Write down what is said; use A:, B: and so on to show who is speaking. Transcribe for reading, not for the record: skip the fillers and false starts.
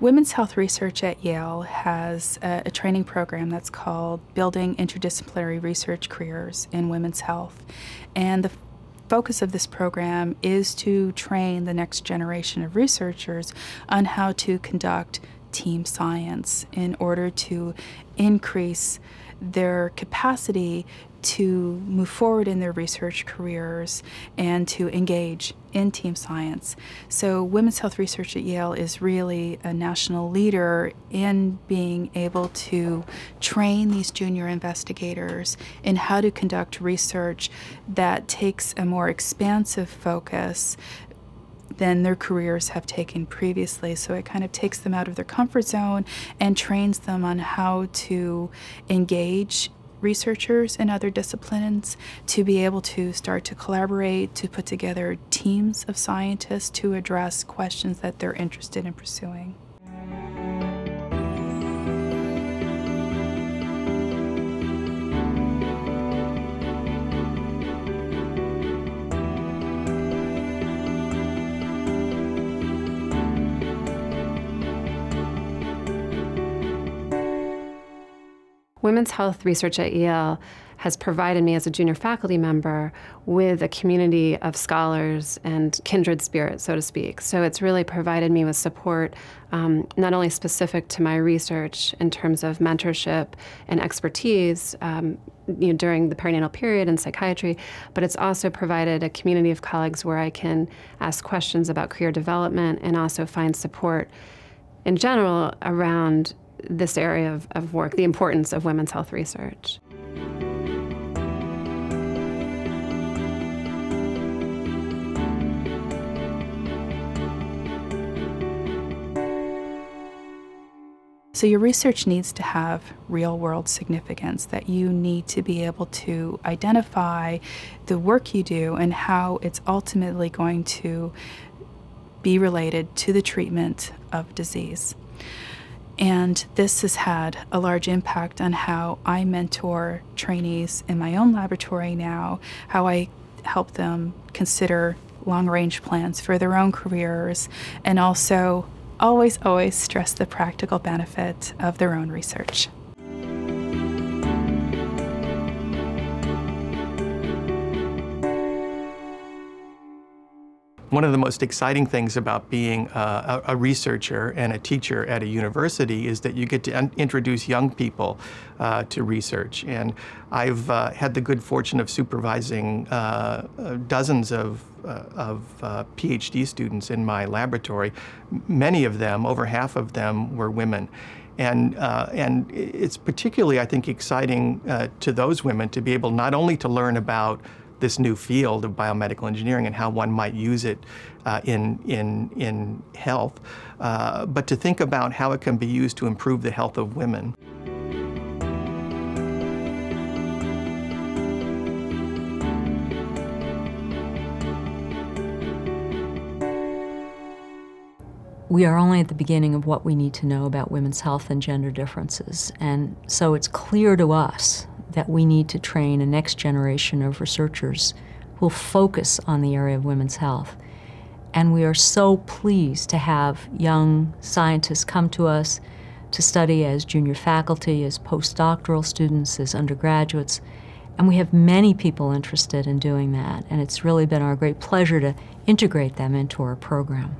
A: Women's health research at Yale has a training program that's called Building Interdisciplinary Research Careers in Women's Health. And the focus of this program is to train the next generation of researchers on how to conduct team science in order to increase their capacity to move forward in their research careers and to engage in team science. So women's health research at Yale is really a national leader in being able to train these junior investigators in how to conduct research that takes a more expansive focus than their careers have taken previously. So it kind of takes them out of their comfort zone and trains them on how to engage researchers in other disciplines, to be able to start to collaborate, to put together teams of scientists to address questions that they're interested in pursuing.
B: Women's health research at Yale has provided me as a junior faculty member with a community of scholars and kindred spirits, so to speak. So it's really provided me with support, not only specific to my research in terms of mentorship and expertise during the perinatal period in psychiatry, but it's also provided a community of colleagues where I can ask questions about career development and also find support in general around this area of work, the importance of women's health research.
A: So your research needs to have real-world significance, that you need to be able to identify the work you do and how it's ultimately going to be related to the treatment of disease. And this has had a large impact on how I mentor trainees in my own laboratory now, how I help them consider long-range plans for their own careers, and also always stress the practical benefit of their own research.
C: One of the most exciting things about being a researcher and a teacher at a university is that you get to introduce young people to research. And I've had the good fortune of supervising dozens of PhD students in my laboratory. Many of them, over half of them, were women. And it's particularly, I think, exciting to those women to be able not only to learn about this new field of biomedical engineering and how one might use it in health, but to think about how it can be used to improve the health of women.
D: We are only at the beginning of what we need to know about women's health and gender differences, and so it's clear to us that we need to train a next generation of researchers who will focus on the area of women's health. And we are so pleased to have young scientists come to us to study as junior faculty, as postdoctoral students, as undergraduates. And we have many people interested in doing that. And it's really been our great pleasure to integrate them into our program.